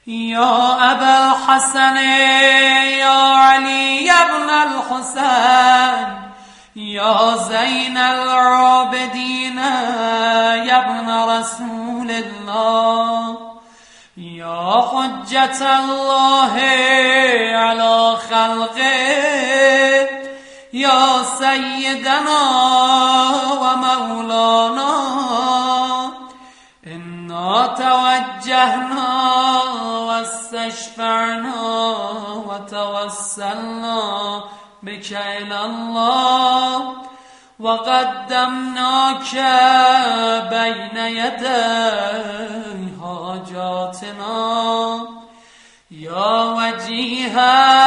يا أبا الحسن يا علي بن الحسين يا زين العابدين يا ابن رسول الله يا حجة الله على خلقه يا سيدنا ومولانا إنا توجهنا واستشفعنا وتوسلنا بك إلى الله وقدمناك بين يدي حاجاتنا يا وجيها